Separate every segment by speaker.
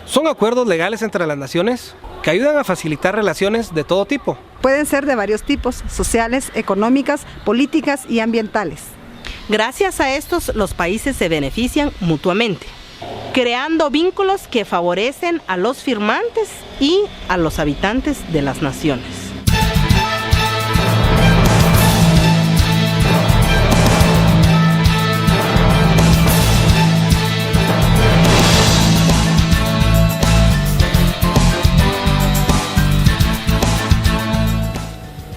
Speaker 1: Son acuerdos legales entre las naciones que ayudan a facilitar relaciones de todo tipo.
Speaker 2: Pueden ser de varios tipos: sociales, económicas, políticas y ambientales.
Speaker 3: Gracias a estos, los países se benefician mutuamente, creando vínculos que favorecen a los firmantes y a los habitantes de las naciones.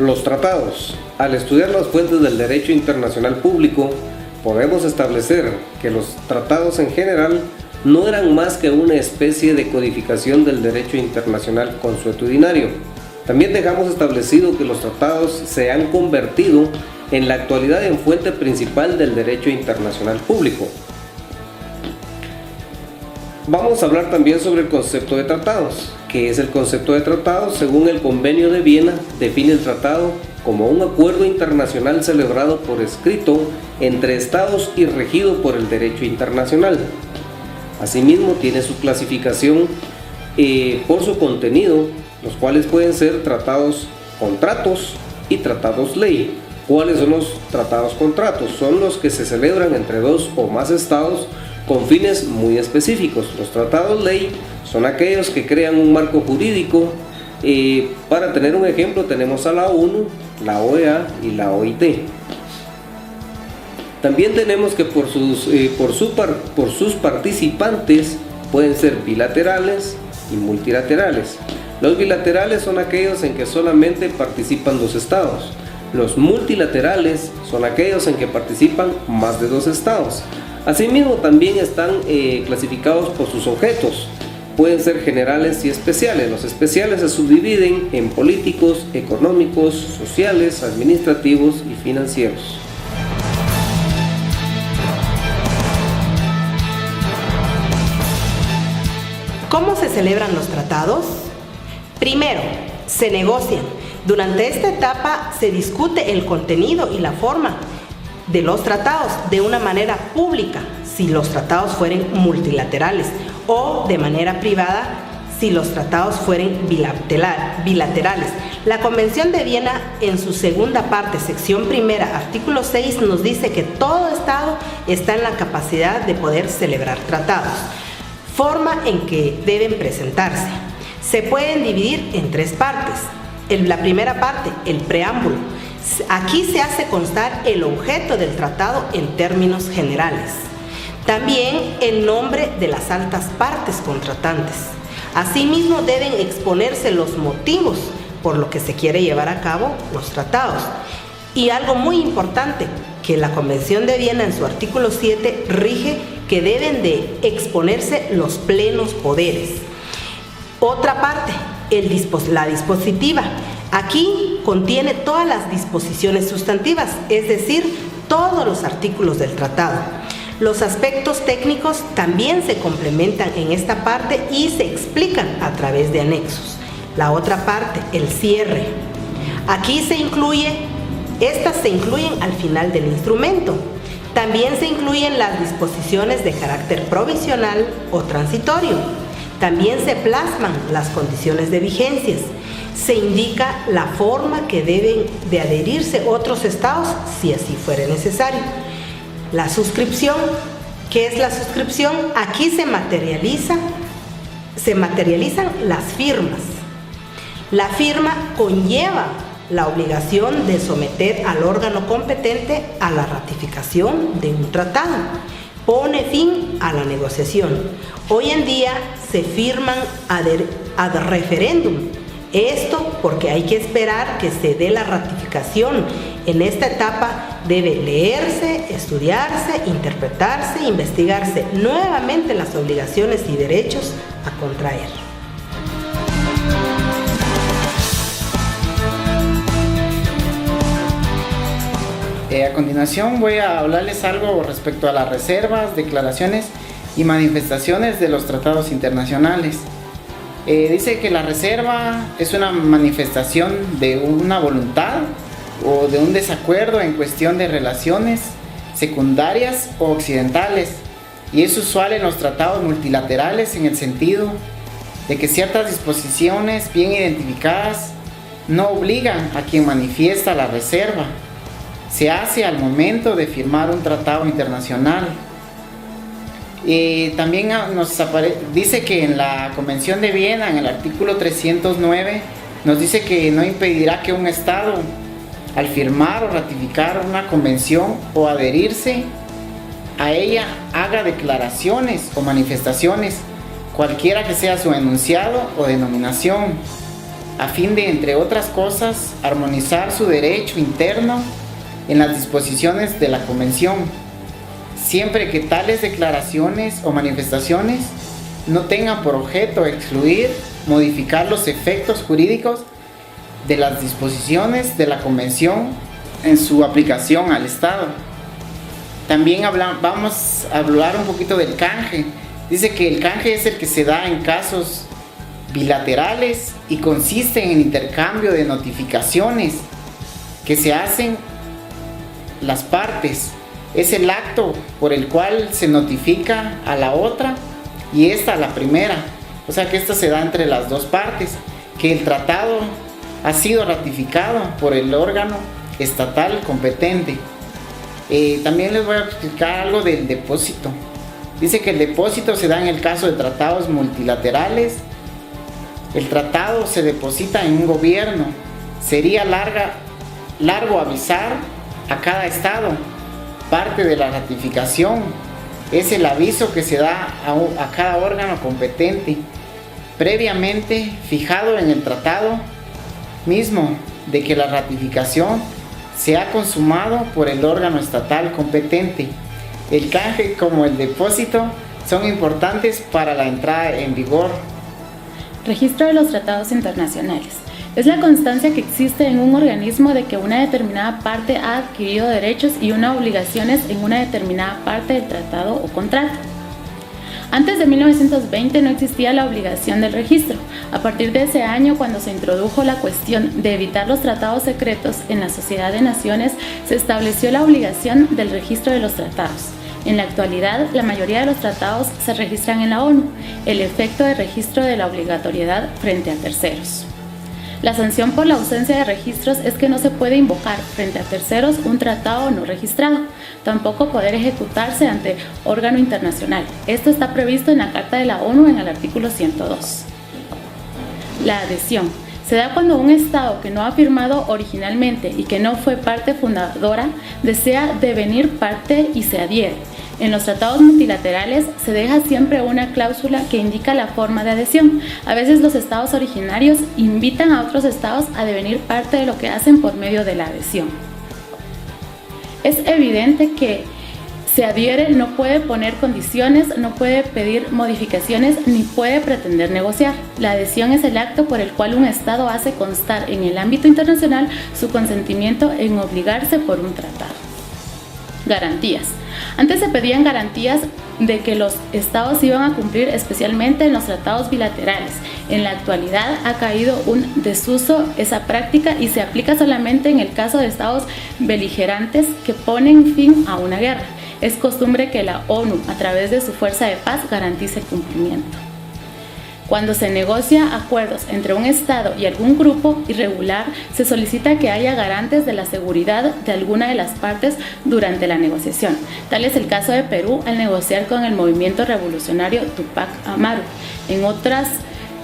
Speaker 4: Los tratados. Al estudiar las fuentes del derecho internacional público, podemos establecer que los tratados en general no eran más que una especie de codificación del derecho internacional consuetudinario. También dejamos establecido que los tratados se han convertido en la actualidad en fuente principal del derecho internacional público. Vamos a hablar también sobre el concepto de tratados. ¿Qué es el concepto de tratado? Según el Convenio de Viena, define el tratado como un acuerdo internacional celebrado por escrito entre estados y regido por el derecho internacional. Asimismo, tiene su clasificación por su contenido, los cuales pueden ser tratados contratos y tratados ley. ¿Cuáles son los tratados contratos? Son los que se celebran entre dos o más estados con fines muy específicos. Los tratados ley son aquellos que crean un marco jurídico. Para tener un ejemplo, tenemos a la ONU, la OEA y la OIT. También tenemos que por sus participantes pueden ser bilaterales y multilaterales. Los bilaterales son aquellos en que solamente participan dos estados. Los multilaterales son aquellos en que participan más de dos estados. Asimismo, también están clasificados por sus objetos. Pueden ser generales y especiales. Los especiales se subdividen en políticos, económicos, sociales, administrativos y financieros.
Speaker 3: ¿Cómo se celebran los tratados? Primero, se negocian. Durante esta etapa se discute el contenido y la forma de los tratados de una manera pública, si los tratados fueren multilaterales, o de manera privada, si los tratados fueren bilaterales. La Convención de Viena, en su segunda parte, sección primera, artículo 6, nos dice que todo Estado está en la capacidad de poder celebrar tratados. Forma en que deben presentarse. Se pueden dividir en tres partes. La primera parte, el preámbulo. Aquí se hace constar el objeto del tratado en términos generales. También el nombre de las altas partes contratantes. Asimismo, deben exponerse los motivos por lo que se quiere llevar a cabo los tratados. Y algo muy importante, que la Convención de Viena en su artículo 7 rige que deben de exponerse los plenos poderes. Otra parte, la dispositiva. Aquí contiene todas las disposiciones sustantivas, es decir, todos los artículos del tratado. Los aspectos técnicos también se complementan en esta parte y se explican a través de anexos. La otra parte, el cierre. Aquí estas se incluyen al final del instrumento. También se incluyen las disposiciones de carácter provisional o transitorio. También se plasman las condiciones de vigencias. Se indica la forma que deben de adherirse otros estados si así fuera necesario. La suscripción. ¿Qué es la suscripción? Aquí se materializan las firmas. La firma conlleva la obligación de someter al órgano competente a la ratificación de un tratado. Pone fin a la negociación. Hoy en día se firman ad referéndum. Esto porque hay que esperar que se dé la ratificación. En esta etapa debe leerse, estudiarse, interpretarse, investigarse nuevamente las obligaciones y derechos a contraer.
Speaker 5: A continuación voy a hablarles algo respecto a las reservas, declaraciones y manifestaciones de los tratados internacionales. Dice que la reserva es una manifestación de una voluntad o de un desacuerdo en cuestión de relaciones secundarias o occidentales, y es usual en los tratados multilaterales en el sentido de que ciertas disposiciones bien identificadas no obligan a quien manifiesta la reserva. Se hace al momento de firmar un tratado internacional. También dice que en la Convención de Viena, en el artículo 309, nos dice que no impedirá que un Estado, al firmar o ratificar una convención o adherirse a ella, haga declaraciones o manifestaciones, cualquiera que sea su enunciado o denominación, a fin de, entre otras cosas, armonizar su derecho interno en las disposiciones de la Convención, siempre que tales declaraciones o manifestaciones no tengan por objeto excluir, modificar los efectos jurídicos de las disposiciones de la Convención en su aplicación al Estado. También vamos a hablar un poquito del canje. Dice que el canje es el que se da en casos bilaterales y consiste en el intercambio de notificaciones que se hacen las partes. Es el acto por el cual se notifica a la otra y esta a la primera. O sea que esto se da entre las dos partes, que el tratado ha sido ratificado por el órgano estatal competente. También les voy a explicar algo del depósito. Dice que el depósito se da en el caso de tratados multilaterales. El tratado se deposita en un gobierno. Sería largo avisar a cada estado. Parte de la ratificación es el aviso que se da a cada órgano competente, previamente fijado en el tratado mismo, de que la ratificación se ha consumado por el órgano estatal competente. El canje como el depósito son importantes para la entrada en vigor.
Speaker 6: Registro de los tratados internacionales. Es la constancia que existe en un organismo de que una determinada parte ha adquirido derechos y unas obligaciones en una determinada parte del tratado o contrato. Antes de 1920 no existía la obligación del registro. A partir de ese año, cuando se introdujo la cuestión de evitar los tratados secretos en la Sociedad de Naciones, se estableció la obligación del registro de los tratados. En la actualidad, la mayoría de los tratados se registran en la ONU, el efecto de registro de la obligatoriedad frente a terceros. La sanción por la ausencia de registros es que no se puede invocar frente a terceros un tratado no registrado, tampoco poder ejecutarse ante órgano internacional. Esto está previsto en la Carta de la ONU en el artículo 102. La adhesión se da cuando un Estado que no ha firmado originalmente y que no fue parte fundadora desea devenir parte y se adhiere. En los tratados multilaterales se deja siempre una cláusula que indica la forma de adhesión. A veces los estados originarios invitan a otros estados a devenir parte de lo que hacen por medio de la adhesión. Es evidente que se adhiere, no puede poner condiciones, no puede pedir modificaciones ni puede pretender negociar. La adhesión es el acto por el cual un estado hace constar en el ámbito internacional su consentimiento en obligarse por un tratado. Garantías. Antes se pedían garantías de que los estados iban a cumplir, especialmente en los tratados bilaterales. En la actualidad ha caído un desuso esa práctica y se aplica solamente en el caso de estados beligerantes que ponen fin a una guerra. Es costumbre que la ONU, a través de su fuerza de paz, garantice el cumplimiento. Cuando se negocia acuerdos entre un Estado y algún grupo irregular, se solicita que haya garantes de la seguridad de alguna de las partes durante la negociación. Tal es el caso de Perú al negociar con el movimiento revolucionario Tupac Amaru. En otras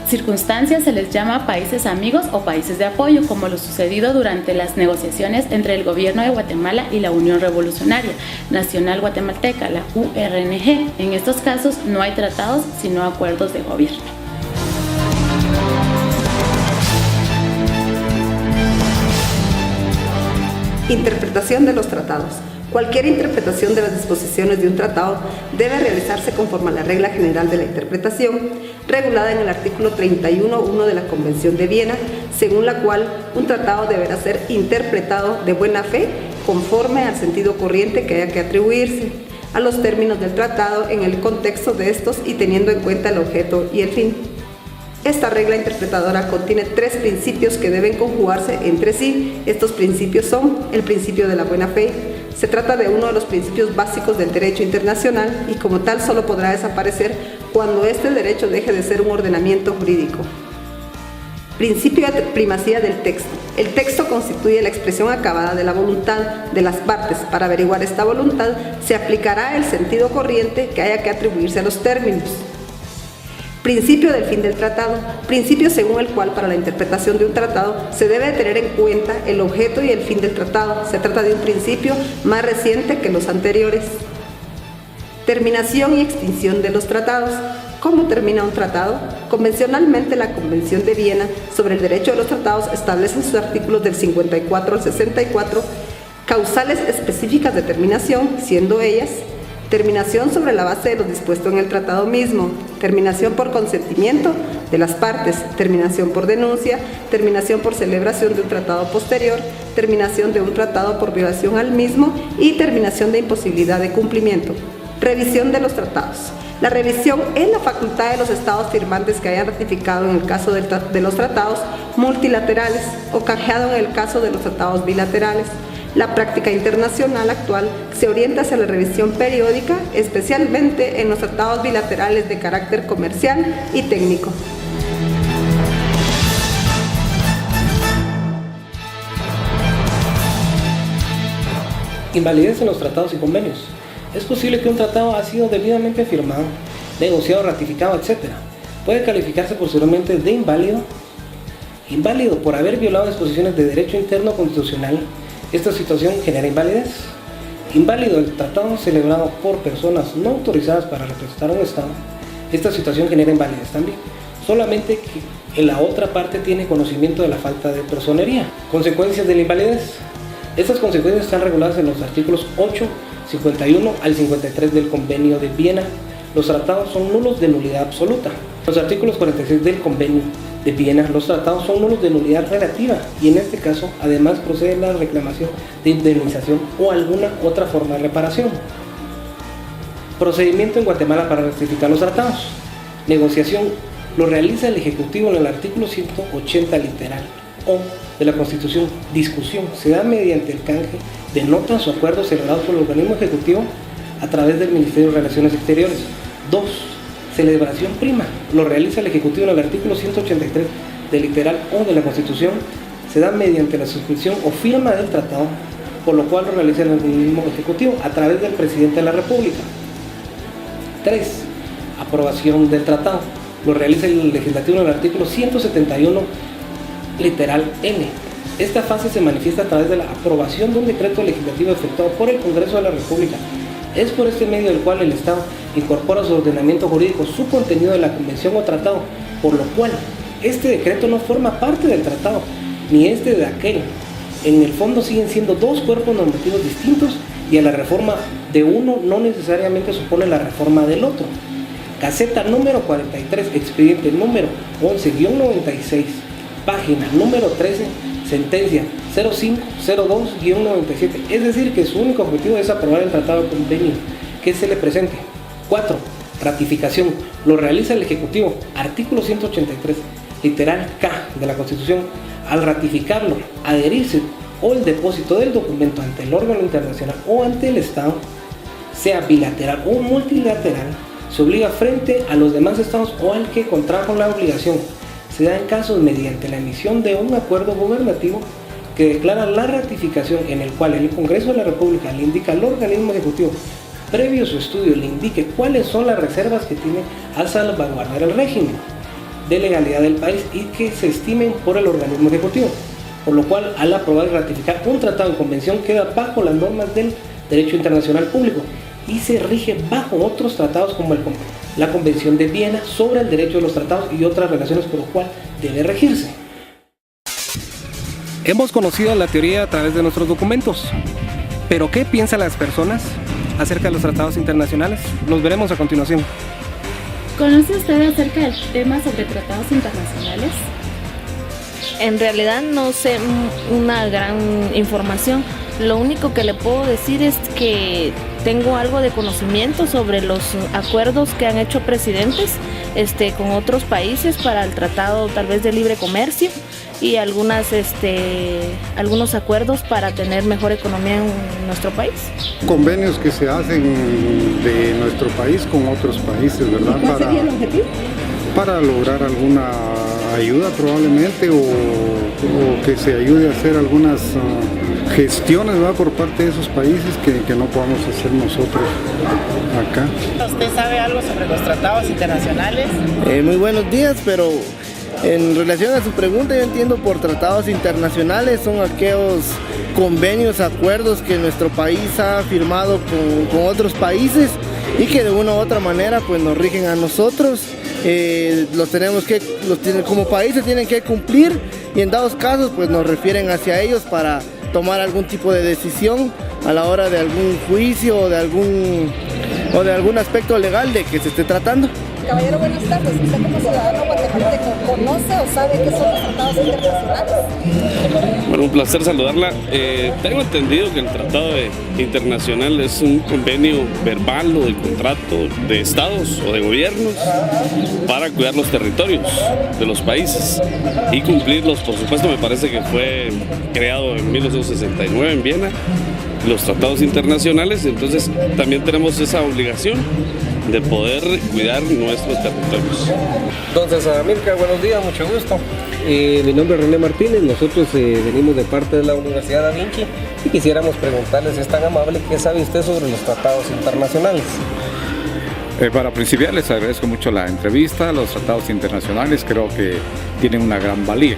Speaker 6: circunstancias se les llama países amigos o países de apoyo, como lo sucedido durante las negociaciones entre el gobierno de Guatemala y la Unión Revolucionaria Nacional Guatemalteca, la URNG. En estos casos no hay tratados, sino acuerdos de gobierno.
Speaker 2: Interpretación de los tratados. Cualquier interpretación de las disposiciones de un tratado debe realizarse conforme a la regla general de la interpretación, regulada en el artículo 31.1 de la Convención de Viena, según la cual un tratado deberá ser interpretado de buena fe conforme al sentido corriente que haya que atribuirse a los términos del tratado en el contexto de estos y teniendo en cuenta el objeto y el fin. Esta regla interpretadora contiene 3 principios que deben conjugarse entre sí. Estos principios son el principio de la buena fe, Se trata de uno de los principios básicos del derecho internacional y como tal solo podrá desaparecer cuando este derecho deje de ser un ordenamiento jurídico. Principio de primacía del texto. El texto constituye la expresión acabada de la voluntad de las partes. Para averiguar esta voluntad se aplicará el sentido corriente que haya que atribuirse a los términos. Principio del fin del tratado. Principio según el cual para la interpretación de un tratado se debe tener en cuenta el objeto y el fin del tratado. Se trata de un principio más reciente que los anteriores. Terminación y extinción de los tratados. ¿Cómo termina un tratado? Convencionalmente, la Convención de Viena sobre el derecho de los tratados establece en sus artículos del 54 al 64 causales específicas de terminación, siendo ellas: terminación sobre la base de lo dispuesto en el tratado mismo, terminación por consentimiento de las partes, terminación por denuncia, terminación por celebración de un tratado posterior, terminación de un tratado por violación al mismo y terminación de imposibilidad de cumplimiento. Revisión de los tratados. La revisión es la facultad de los estados firmantes que hayan ratificado en el caso de los tratados multilaterales o canjeado en el caso de los tratados bilaterales. La práctica internacional actual se orienta hacia la revisión periódica, especialmente en los tratados bilaterales de carácter comercial y técnico.
Speaker 1: Invalidez en los tratados y convenios. Es posible que un tratado ha sido debidamente firmado, negociado, ratificado, etc. Puede calificarse posteriormente de inválido. Inválido por haber violado disposiciones de derecho interno constitucional. Esta situación genera invalidez. Inválido el tratado celebrado por personas no autorizadas para representar a un Estado. Esta situación genera invalidez también. Solamente que en la otra parte tiene conocimiento de la falta de personería. Consecuencias de la invalidez. Estas consecuencias están reguladas en los artículos 8, 51 al 53 del Convenio de Viena. Los tratados son nulos de nulidad absoluta. Los artículos 46 del Convenio de Viena, los tratados son nulos de nulidad relativa y en este caso además procede la reclamación de indemnización o alguna otra forma de reparación. Procedimiento en Guatemala para rectificar los tratados. Negociación lo realiza el Ejecutivo en el artículo 180 literal O de la Constitución. Discusión se da mediante el canje de notas o acuerdos celebrados por el organismo ejecutivo a través del Ministerio de Relaciones Exteriores. 2. Celebración prima. Lo realiza el Ejecutivo en el artículo 183 del literal O de la Constitución. Se da mediante la suscripción o firma del tratado, por lo cual lo realiza el organismo ejecutivo a través del Presidente de la República. 3. Aprobación del tratado. Lo realiza el Legislativo en el artículo 171 literal N. Esta fase se manifiesta a través de la aprobación de un decreto legislativo efectuado por el Congreso de la República. Es por este medio del cual el Estado incorpora a su ordenamiento jurídico su contenido de la convención o tratado, por lo cual este decreto no forma parte del tratado, ni este de aquel. En el fondo siguen siendo dos cuerpos normativos distintos y a la reforma de uno no necesariamente supone la reforma del otro. Caseta número 43, expediente número 11-96, página número 13, sentencia 0502-97, es decir, que su único objetivo es aprobar el tratado de convenio que se le presente. 4. Ratificación. Lo realiza el Ejecutivo, artículo 183, literal K de la Constitución. Al ratificarlo, adherirse o el depósito del documento ante el órgano internacional o ante el Estado, sea bilateral o multilateral, se obliga frente a los demás estados o al que contrajo la obligación. Se da en casos mediante la emisión de un acuerdo gubernativo que declara la ratificación, en el cual el Congreso de la República le indica al organismo ejecutivo, previo a su estudio, le indique cuáles son las reservas que tiene al salvaguardar el régimen de legalidad del país y que se estimen por el organismo ejecutivo, por lo cual al aprobar y ratificar un tratado en convención queda bajo las normas del derecho internacional público y se rige bajo otros tratados como la Convención de Viena sobre el derecho de los tratados y otras relaciones por lo cual debe regirse. Hemos conocido la teoría a través de nuestros documentos, pero ¿qué piensan las personas acerca de los tratados internacionales? Los veremos a continuación.
Speaker 6: ¿Conoce usted acerca del tema sobre tratados internacionales?
Speaker 7: En realidad no sé una gran información. Lo único que le puedo decir es que tengo algo de conocimiento sobre los acuerdos que han hecho presidentes con otros países para el tratado tal vez de libre comercio. y algunos acuerdos para tener mejor economía en nuestro país.
Speaker 8: Convenios que se hacen de nuestro país con otros países, ¿verdad?
Speaker 2: ¿Cuál sería el objetivo?
Speaker 8: Para lograr alguna ayuda probablemente o que se ayude a hacer algunas gestiones, ¿verdad? Por parte de esos países que no podamos hacer nosotros acá.
Speaker 5: ¿Usted sabe algo sobre los tratados internacionales?
Speaker 9: Muy buenos días, pero en relación a su pregunta, yo entiendo por tratados internacionales son aquellos convenios, acuerdos que nuestro país ha firmado con otros países y que de una u otra manera pues nos rigen a nosotros. Como país se tienen que cumplir y en dados casos pues nos refieren hacia ellos para tomar algún tipo de decisión a la hora de algún juicio o de algún aspecto legal de que se esté tratando.
Speaker 2: Caballero, buenas tardes. ¿Usted como ciudadano guatemalteco conoce o sabe qué son los tratados internacionales?
Speaker 10: Bueno, un placer saludarla. Tengo entendido que el tratado internacional es un convenio verbal o de contrato de estados o de gobiernos para cuidar los territorios de los países y cumplirlos. Por supuesto, me parece que fue creado en 1969 en Viena, los tratados internacionales, entonces también tenemos esa obligación de poder cuidar nuestros territorios.
Speaker 4: Entonces, Amílcar, buenos días, mucho gusto. Mi nombre es René Martínez, nosotros venimos de parte de la Universidad Da Vinci y quisiéramos preguntarle, si es tan amable, ¿qué sabe usted sobre los tratados internacionales?
Speaker 11: Para principiar, les agradezco mucho la entrevista. Los tratados internacionales creo que tienen una gran valía.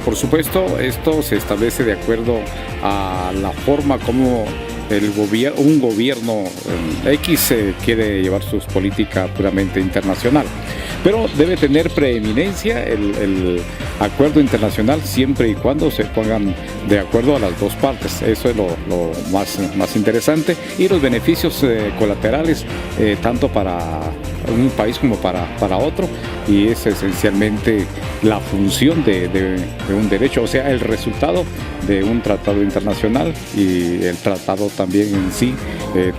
Speaker 11: Por supuesto, esto se establece de acuerdo a la forma como un gobierno X quiere llevar sus políticas puramente internacional. Pero debe tener preeminencia el acuerdo internacional siempre y cuando se pongan de acuerdo a las dos partes. Eso es lo más interesante. Y los beneficios colaterales, tanto para un país como para otro, y es esencialmente la función de un derecho, o sea, el resultado de un tratado internacional, y el tratado también en sí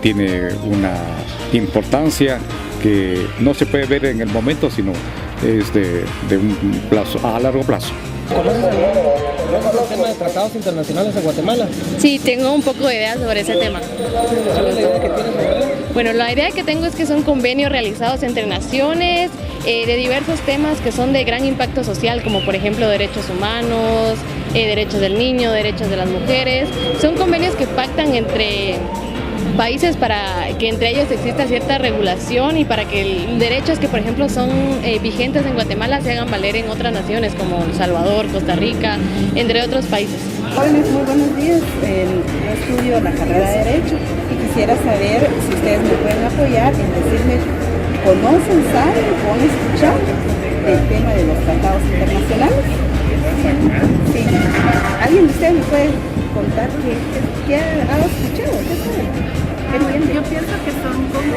Speaker 11: tiene una importancia que no se puede ver en el momento, sino es de un plazo, a largo plazo.
Speaker 1: ¿Conoces el tema de tratados internacionales en Guatemala?
Speaker 12: Sí, tengo un poco de idea sobre ese tema.
Speaker 1: ¿Cuál es la idea que tienes sobre él?
Speaker 12: Bueno, la idea que tengo es que son convenios realizados entre naciones de diversos temas que son de gran impacto social, como por ejemplo derechos humanos, derechos del niño, derechos de las mujeres. Son convenios que pactan entre países para que entre ellos exista cierta regulación y para que derechos que por ejemplo son vigentes en Guatemala se hagan valer en otras naciones como El Salvador, Costa Rica, entre otros países.
Speaker 2: Jóvenes, muy buenos días. Yo estudio la carrera de Derecho y quisiera saber si ustedes me pueden apoyar en decirme, ¿conocen, saben o han escuchado el tema de los tratados internacionales? Sí. ¿Alguien de ustedes me puede contar qué ha escuchado? ¿Qué sabe?
Speaker 6: Yo pienso que son como